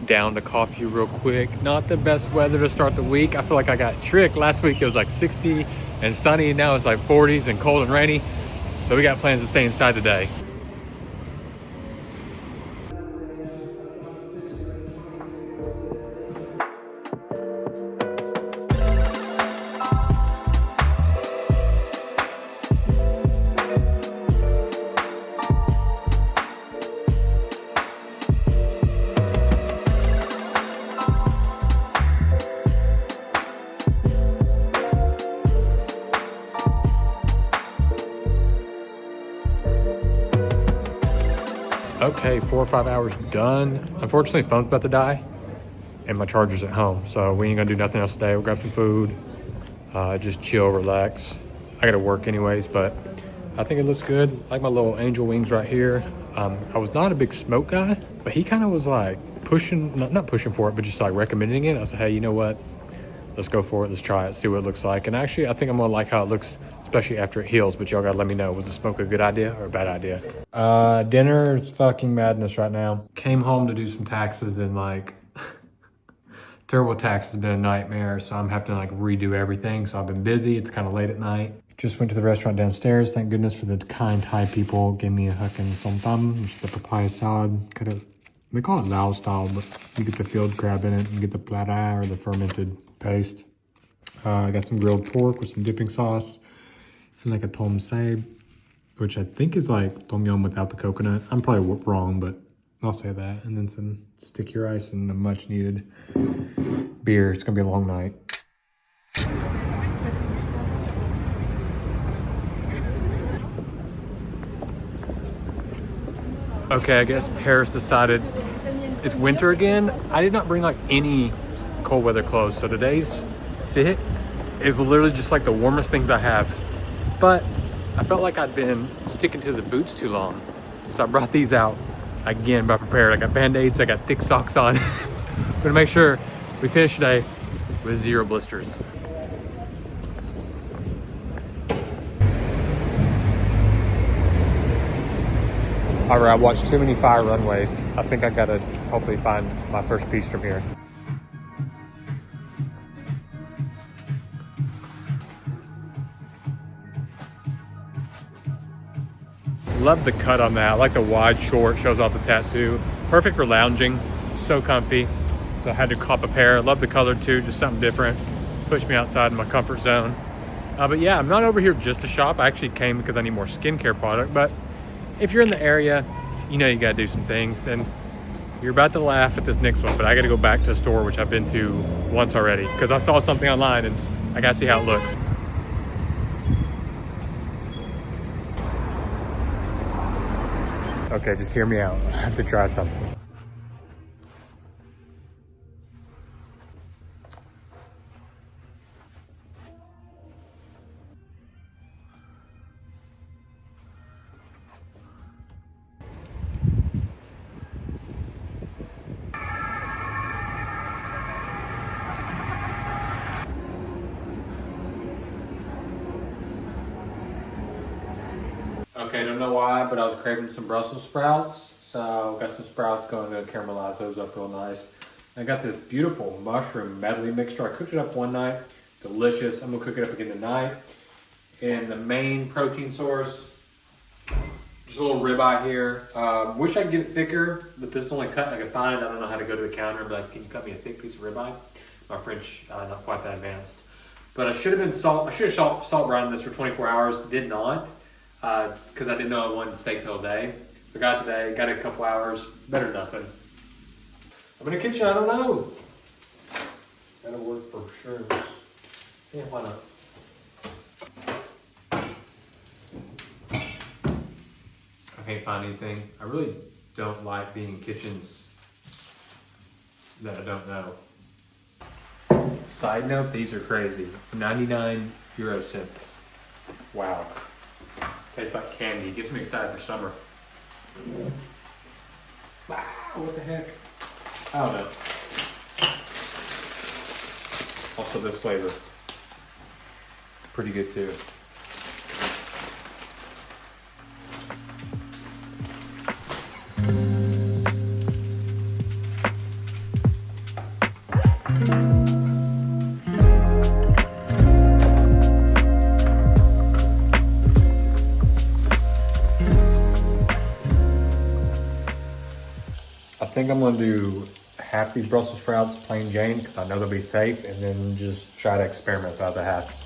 Down to coffee real quick. Not the best weather to start the week. I feel like I got tricked. Last week it was like 60 and sunny. Now it's like 40s and cold and rainy. So we got plans to stay inside today. Okay, 4 or 5 hours done. Unfortunately, phone's about to die and my charger's at home. So we ain't gonna do nothing else today. We'll grab some food, just chill, relax. I gotta work anyways, but I think it looks good. I like my little angel wings right here. I was not a big smoke guy, but he kind of was like pushing, not pushing for it, but just like recommending it. I was like, hey, you know what? Let's go for it. Let's try it, see what it looks like. And actually, I think I'm gonna like how it looks, especially after it heals, but y'all gotta let me know, was the smoke a good idea or a bad idea? Dinner is fucking madness right now. Came home to do some taxes and like, terrible tax has been a nightmare, so I'm having to like redo everything. So I've been busy, it's kind of late at night. Just went to the restaurant downstairs. Thank goodness for the kind Thai people. Gave me a fucking som tam, which is the papaya salad. Kind of, they call it Lao style, but you get the field crab in it. You get the plata or the fermented paste. I got some grilled pork with some dipping sauce and like a tom saib, which I think is like tom yum without the coconut. I'm probably wrong, but I'll say that. And then some sticky rice and a much needed beer. It's gonna be a long night. Okay, I guess Paris decided it's winter again. I did not bring like any cold weather clothes, so today's fit is literally just like the warmest things I have. But I felt like I'd been sticking to the boots too long, so I brought these out again. But prepared. I got band-aids, I got thick socks on. I'm gonna make sure we finish today with 0 blisters. All right, I watched too many fire runways. I think I gotta hopefully find my first piece from here. Love the cut on that. I like the wide short, shows off the tattoo. Perfect for lounging, so comfy. So I had to cop a pair. Love the color too, just something different. Pushed me outside in my comfort zone. But yeah, I'm not over here just to shop. I actually came because I need more skincare product. But if you're in the area, you know you gotta do some things. And you're about to laugh at this next one, but I gotta go back to the store, which I've been to once already, because I saw something online and I gotta see how it looks. Okay, just hear me out. I have to try something. Okay, don't know why, but I was craving some Brussels sprouts. So got some sprouts, going to caramelize those up real nice. I got this beautiful mushroom medley mixture. I cooked it up one night, delicious. I'm gonna cook it up again tonight. And the main protein source, just a little ribeye here. Wish I could get it thicker, but this is only cut I could find. I don't know how to go to the counter and be like, can you cut me a thick piece of ribeye? My French, not quite that advanced. But I should have salt browned this for 24 hours, did not. Because I didn't know I wanted steak the whole day. So got today, got it a couple hours, better than nothing. I'm in the kitchen, I don't know. That'll work for sure. Yeah, why not? I can't find anything. I really don't like being in kitchens that I don't know. Side note, these are crazy. 99 euro cents. Wow. Tastes like candy. Gets me excited for summer. Wow, what the heck? I don't know. Also this flavor. Pretty good too. I think I'm gonna do half these Brussels sprouts plain Jane because I know they'll be safe, and then just try to experiment with the other half.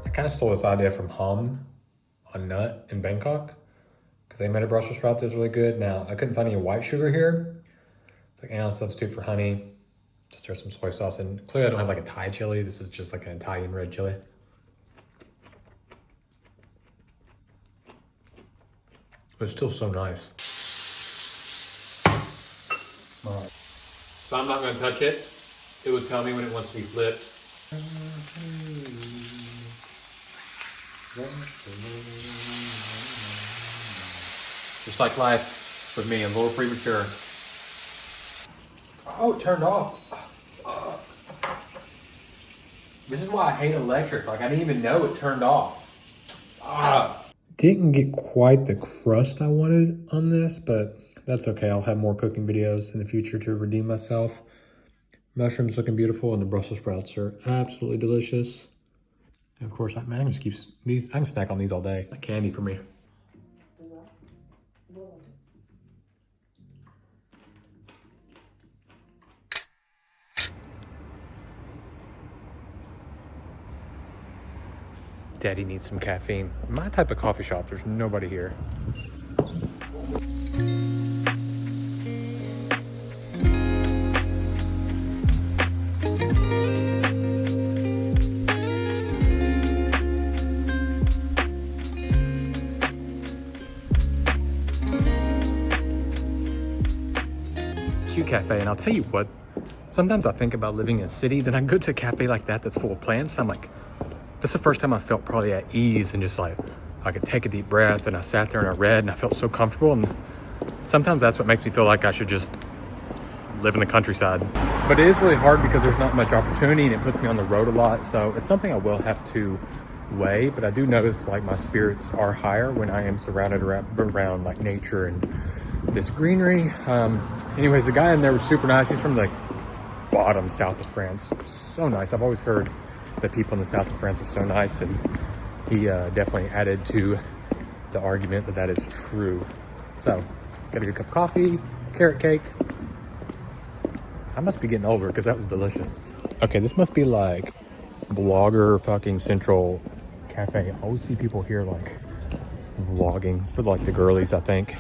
I kind of stole this idea from Hum on Nut in Bangkok because they made a Brussels sprout that's really good. Now, I couldn't find any white sugar here. It's like, I'll substitute for honey. Just throw some soy sauce in. Clearly, I don't have like a Thai chili. This is just like an Italian red chili. But it's still so nice. All right. So I'm not going to touch it. It will tell me when it wants to be flipped. Just like life with me, I'm a little premature. Oh, it turned off. This is why I hate electric. Like, I didn't even know it turned off. Didn't get quite the crust I wanted on this, but that's okay. I'll have more cooking videos in the future to redeem myself. Mushrooms looking beautiful, and the Brussels sprouts are absolutely delicious. And of course, I can just keep these. I can snack on these all day. Like candy for me. Daddy needs some caffeine. My type of coffee shop, there's nobody here. Cute cafe, and I'll tell you what, sometimes I think about living in a city, then I go to a cafe like that that's full of plants. I'm like, that's the first time I felt probably at ease and just like I could take a deep breath, and I sat there and I read and I felt so comfortable. And sometimes that's what makes me feel like I should just live in the countryside. But it is really hard because there's not much opportunity and it puts me on the road a lot. So it's something I will have to weigh, but I do notice like my spirits are higher when I am surrounded around like nature and this greenery. Anyways, the guy in there was super nice. He's from the bottom south of France. So nice. I've always heard that people in the south of France are so nice, and he definitely added to the argument that that is true. So, got a good cup of coffee, carrot cake. I must be getting older because that was delicious. Okay, this must be like Blogger fucking Central Cafe. I always see people here like vlogging. It's for like the girlies, I think.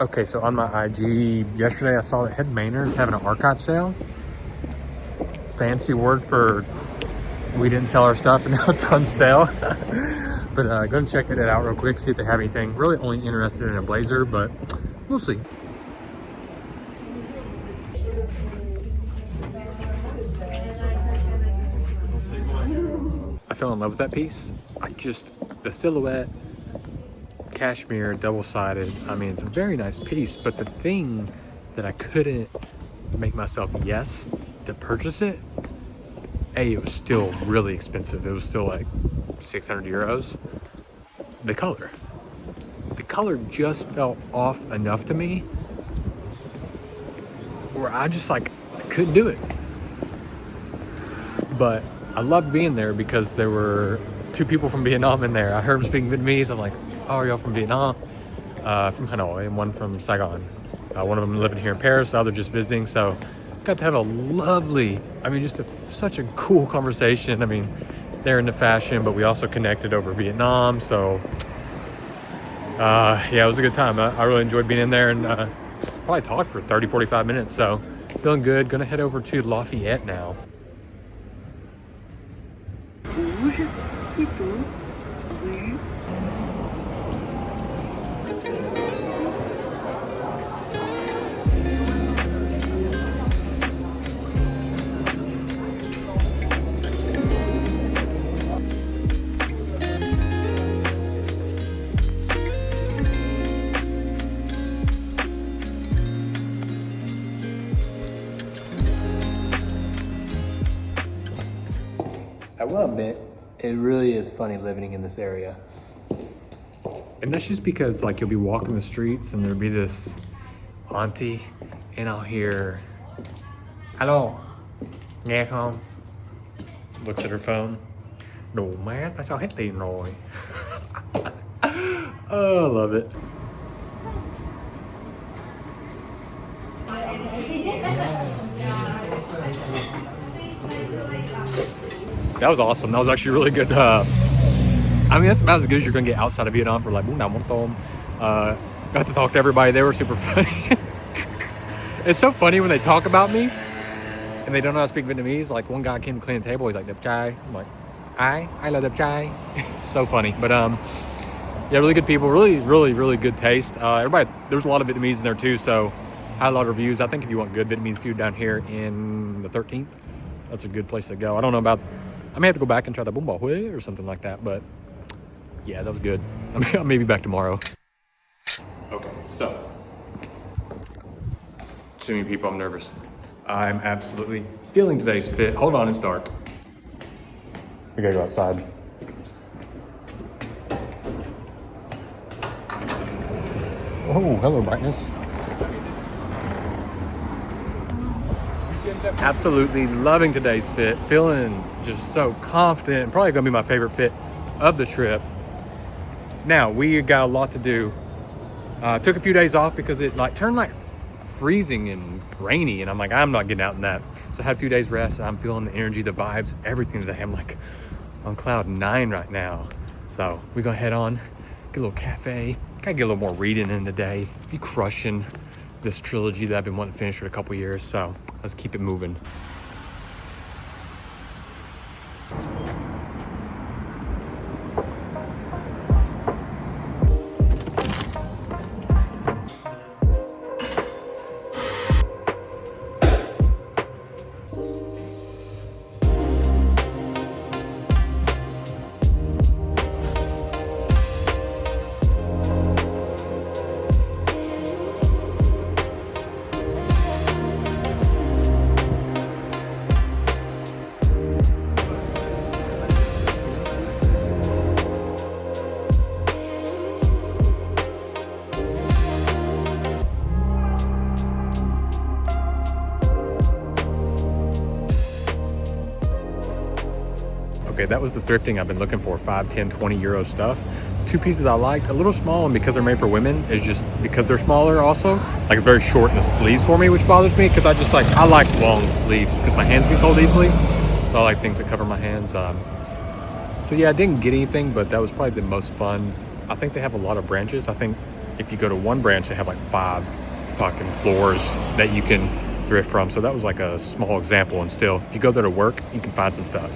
Okay, so on my IG yesterday, I saw that Head Maynard's having an archive sale. Fancy word for we didn't sell our stuff and now it's on sale. But go and check it out real quick, see if they have anything. Really only interested in a blazer, but we'll see. I fell in love with that piece. The silhouette, cashmere, double-sided. I mean, it's a very nice piece, but the thing that I couldn't make myself yes to purchase it, it was still really expensive. It was still like 600 euros. The color just felt off enough to me where I just like, I couldn't do it. But I loved being there because there were two people from Vietnam in there. I heard them speaking Vietnamese. I'm like, oh, are y'all from Vietnam? from Hanoi and one from Saigon. One of them living here in Paris, the other just visiting. So got to have a lovely, just such a cool conversation. They're into fashion, but we also connected over Vietnam. So yeah, it was a good time. I really enjoyed being in there and probably talked for 30, 45 minutes. So feeling good. Gonna head over to Lafayette now. Rouge, piéton, rue. I will admit, it really is funny living in this area. And that's just because you'll be walking the streets and there'll be this auntie and I'll hear, "Hello, nghe không?" Looks at her phone. Đồ má, tại sao hết tiền rồi? Oh, I love it. That was awesome. That was actually really good. That's about as good as you're gonna get outside of Vietnam for bún đào mắm tôm. Got to talk to everybody. They were super funny. It's so funny when they talk about me and they don't know how to speak Vietnamese. Like one guy came to clean the table. He's like, "Đẹp trai." I'm like, I love đẹp trai. So funny. But yeah, really good people. Really, really, really good taste. Everybody, there's a lot of Vietnamese in there too. So I had a lot of reviews. I think if you want good Vietnamese food down here in the 13th, that's a good place to go. I don't know about, I may have to go back and try the bún bò Huế or something like that, but yeah, that was good. I may be back tomorrow. Okay, so, too many people, I'm nervous. I'm absolutely feeling today's fit. Hold on, it's dark. We gotta go outside. Oh, hello, brightness. Absolutely loving today's fit. Feeling just so confident. Probably gonna be my favorite fit of the trip. Now, we got a lot to do. Took a few days off because it turned freezing and rainy, and I'm not getting out in that. So I had a few days rest, and I'm feeling the energy, the vibes, everything today. I'm on cloud 9 right now. So we're gonna head on, get a little cafe, gotta get a little more reading in today. Be crushing this trilogy that I've been wanting to finish for a couple years. So let's keep it moving. Okay, that was the thrifting I've been looking for. 5, 10, 20 euro stuff. 2 pieces I liked, a little small, and because they're made for women, it's just because they're smaller also. It's very short in the sleeves for me, which bothers me because I like long sleeves because my hands get cold easily. So I like things that cover my hands. So yeah, I didn't get anything, but that was probably the most fun. I think they have a lot of branches. I think if you go to one branch, they have 5 fucking floors that you can thrift from. So that was a small example, and still, if you go there to work, you can find some stuff.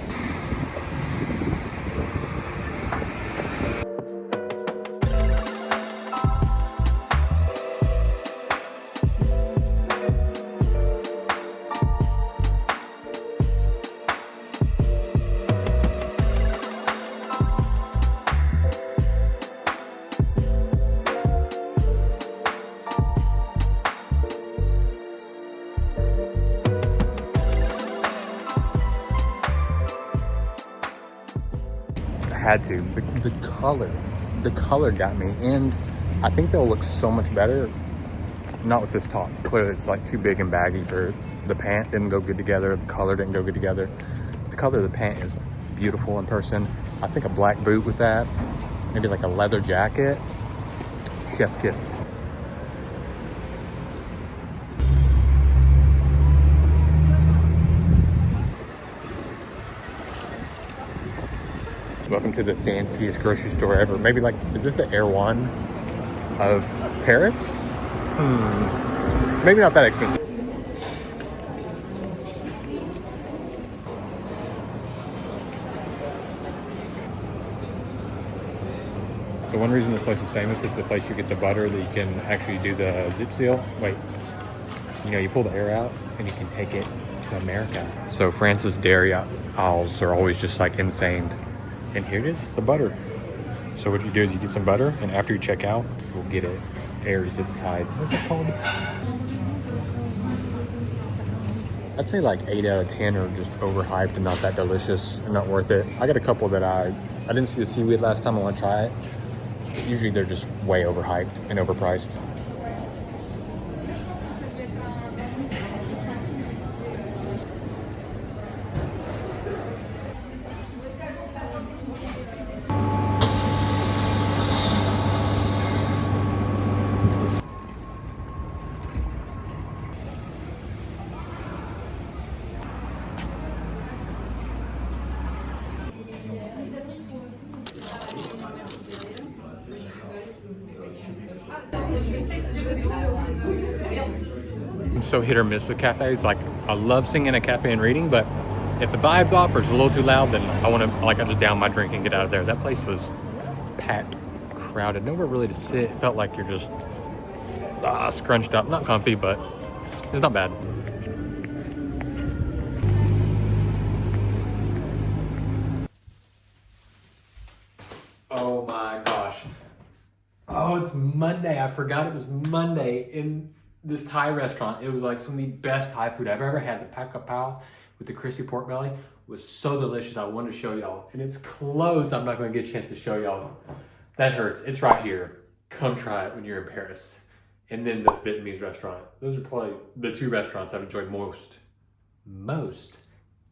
Had to. The color got me, and I think they'll look so much better. Not with this top. Clearly, it's too big and baggy for the pant. Didn't go good together. The color didn't go good together. The color of the pant is beautiful in person. I think a black boot with that, maybe a leather jacket. Chef's kiss. Welcome to the fanciest grocery store ever. Maybe like, is this the Air One of Paris? Maybe not that expensive. So one reason this place is famous is the place you get the butter that you can actually do the zip seal. Wait, you know, you pull the air out and you can take it to America. So France's dairy aisles are always just like insane. And here it is, the butter. So what you do is you get some butter, and after you check out, you'll get it air zip tied. What's it called? I'd say like 8 out of 10 are just overhyped and not that delicious and not worth it. I got a couple that I didn't see the seaweed last time. I want to try it. Usually they're just way overhyped and overpriced. I'm so hit or miss with cafes. Like, I love sitting in a cafe and reading, but if the vibe's off or it's a little too loud, then I just down my drink and get out of there. That place was packed, crowded, nowhere really to sit. It felt like you're just scrunched up. Not comfy, but it's not bad. Oh my gosh. Oh, it's Monday. I forgot it was Monday in this Thai restaurant. It was like some of the best Thai food I've ever had. The Pak Pao with the crispy pork belly was so delicious. I wanted to show y'all. And it's closed. I'm not going to get a chance to show y'all. That hurts. It's right here. Come try it when you're in Paris. And then this Vietnamese restaurant. Those are probably the two restaurants I've enjoyed most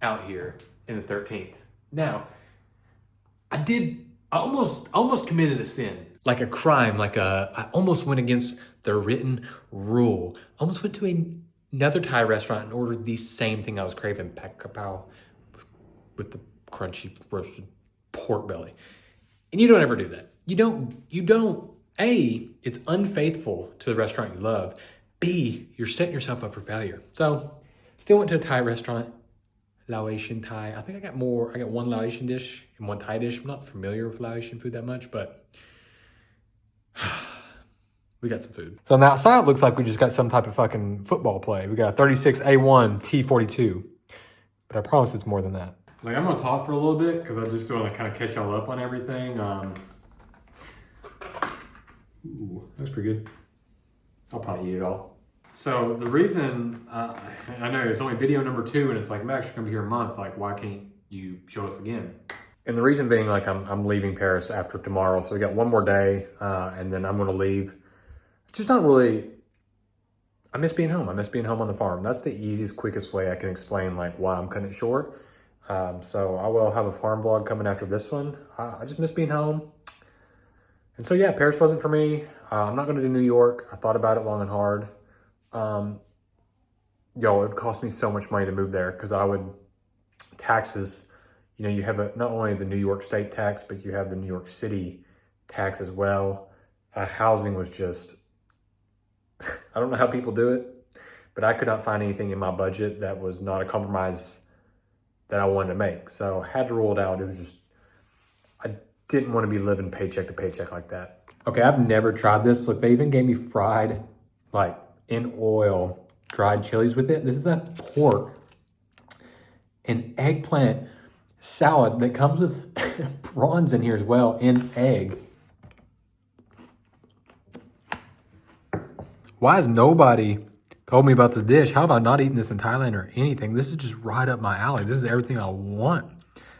out here in the 13th. Now, I almost committed a sin. Like a crime, I almost went against the written rule. Almost went to another Thai restaurant and ordered the same thing I was craving, Pak Pao with the crunchy roasted pork belly. And you don't ever do that. You don't, A, it's unfaithful to the restaurant you love. B, you're setting yourself up for failure. So, still went to a Thai restaurant, Laotian Thai. I think I got one Laotian dish and one Thai dish. I'm not familiar with Laotian food that much, but we got some food. So on the outside, it looks like we just got some type of fucking football play. We got a 36A1 T42, but I promise it's more than that. Like, I'm gonna talk for a little bit because I just want to kind of catch y'all up on everything. Ooh, that's pretty good. I'll probably eat it all. So the reason, I know it's only video number 2 and it's like, I'm actually gonna be here a month. Like, why can't you show us again? And the reason being, like, I'm leaving Paris after tomorrow. So we got one more day and then I'm gonna leave. It's just not really, I miss being home. I miss being home on the farm. That's the easiest, quickest way I can explain like why I'm cutting it short. So I will have a farm vlog coming after this one. I just miss being home. And so yeah, Paris wasn't for me. I'm not gonna do New York. I thought about it long and hard. It cost me so much money to move there because taxes, you know, you have not only the New York state tax, but you have the New York City tax as well. Housing was just, I don't know how people do it, but I could not find anything in my budget that was not a compromise that I wanted to make. So I had to rule it out. It was just, I didn't want to be living paycheck to paycheck like that. Okay, I've never tried this. Look, they even gave me fried, like in oil, dried chilies with it. This is a pork and eggplant salad that comes with prawns in here as well, and egg. Why has nobody told me about this dish? How have I not eaten this in Thailand or anything? This is just right up my alley. This is everything I want.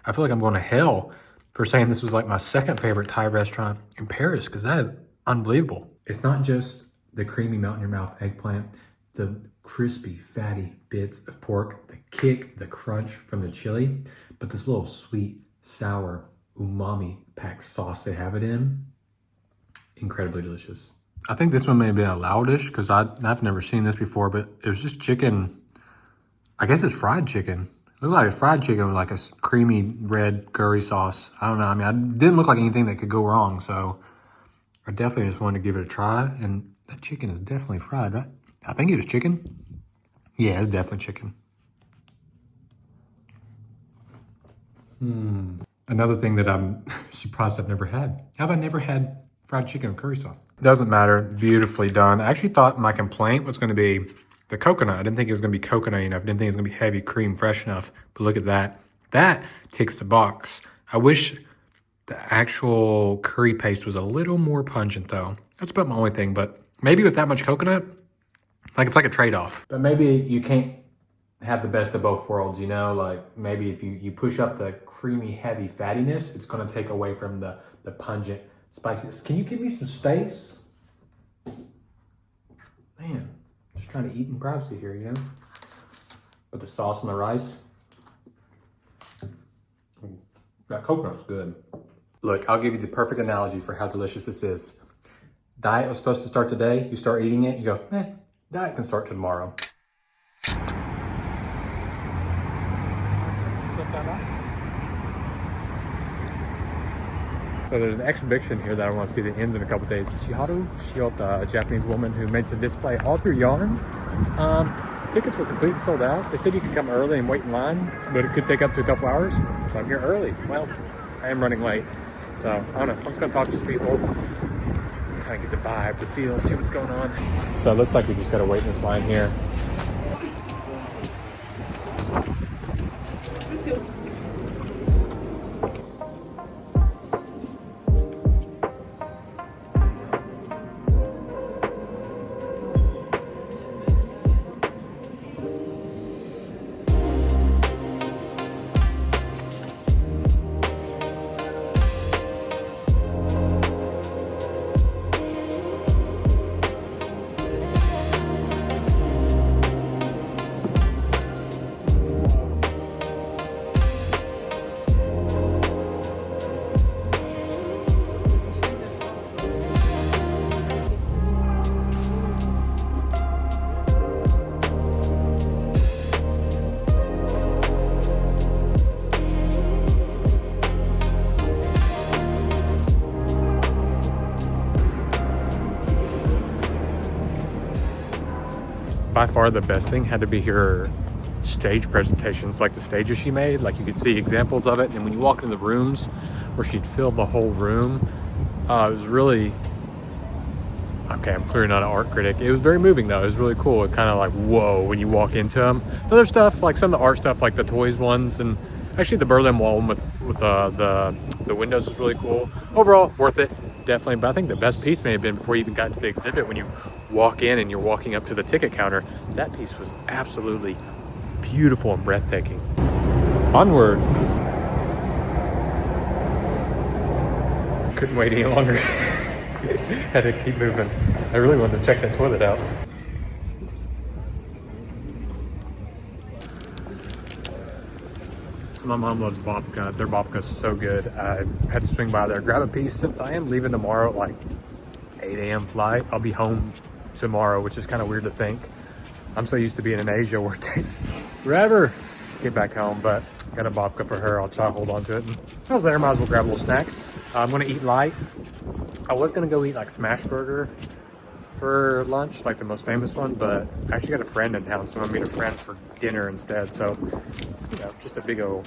I feel like I'm going to hell for saying this was like my second favorite Thai restaurant in Paris, because that is unbelievable. It's not just the creamy melt in your mouth eggplant, the crispy, fatty bits of pork, the kick, the crunch from the chili, but this little sweet, sour, umami packed sauce they have it in, incredibly delicious. I think this one may have been a loud dish because I've never seen this before, but it was just chicken. I guess it's fried chicken. It looked like a fried chicken with like a creamy red curry sauce. I don't know. I mean, it didn't look like anything that could go wrong. So I definitely just wanted to give it a try. And that chicken is definitely fried, right? I think it was chicken. Yeah, it's definitely chicken. Another thing that I'm surprised I've never had. Have I never had fried chicken with curry sauce? Doesn't matter. Beautifully done. I actually thought my complaint was going to be the coconut. I didn't think it was going to be coconut enough. I didn't think it was going to be heavy cream fresh enough. But look at that. That ticks the box. I wish the actual curry paste was a little more pungent though. That's about my only thing. But maybe with that much coconut, like it's like a trade-off. But maybe you can't have the best of both worlds, you know? Like maybe if you push up the creamy, heavy fattiness, it's going to take away from the pungent spices. Can you give me some space? Man, just trying to eat in privacy here, you know? But the sauce and the rice. That coconut's good. Look, I'll give you the perfect analogy for how delicious this is. Diet was supposed to start today. You start eating it, you go, diet can start tomorrow. So there's an exhibition here that I want to see that ends in a couple days. Chiharu Shiota, a Japanese woman who makes a display all through yarn. Tickets were completely sold out. They said you could come early and wait in line, but it could take up to a couple hours. So I'm here early. Well, I am running late. So I don't know. I'm just going to talk to some people, kind of get the vibe, the feel, see what's going on. So it looks like we just got to wait in this line here. By far the best thing had to be her stage presentations, like the stages she made. Like you could see examples of it, and when you walk into the rooms where she'd fill the whole room, it was really, okay, I'm clearly not an art critic. It was very moving though. It was really cool. It kind of like, whoa, when you walk into them. The other stuff, like some of the art stuff, like the toys ones, and actually the Berlin Wall one with the windows was really cool. Overall, worth it. Definitely, but I think the best piece may have been before you even got into the exhibit, when you walk in and you're walking up to the ticket counter. That piece was absolutely beautiful and breathtaking. Onward. Couldn't wait any longer. Had to keep moving. I really wanted to check that toilet out. My mom loves babka. Their babka is so good. I had to swing by there, grab a piece. Since I am leaving tomorrow at like 8 a.m. flight, I'll be home tomorrow, which is kind of weird to think. I'm so used to being in Asia where it takes forever to get back home, but got a babka for her. I'll try to hold on to it. And I was there, might as well grab a little snack. I'm gonna eat light. I was gonna go eat like smash burger for lunch, like the most famous one, but I actually got a friend in town, so I'm gonna meet a friend for dinner instead. So, you know, just a big old,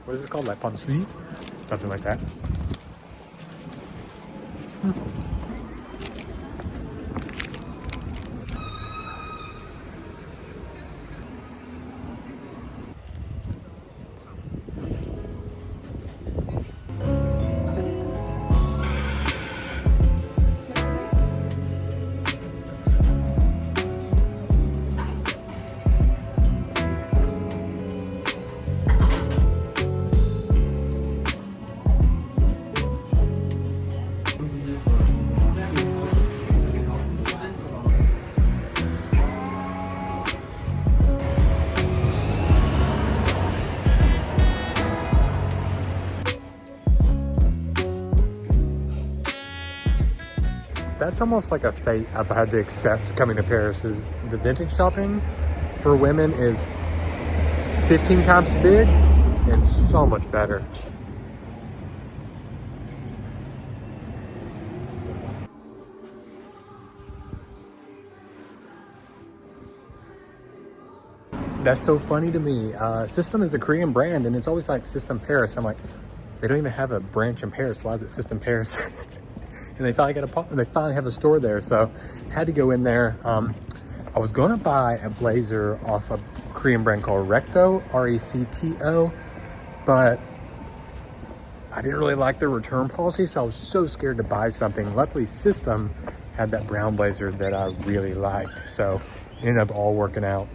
what is it called? Like pain suisse? Something like that. that's almost like a fate I've had to accept coming to Paris. Is the vintage shopping for women is 15 times as big and so much better. That's so funny to me. System is a Korean brand, and it's always like System Paris. I'm like, they don't even have a branch in Paris. Why is it System Paris? And they finally have a store there, so had to go in there. I was gonna buy a blazer off a Korean brand called Recto, R-E-C-T-O, but I didn't really like their return policy, so I was so scared to buy something. Luckily, System had that brown blazer that I really liked, so it ended up all working out.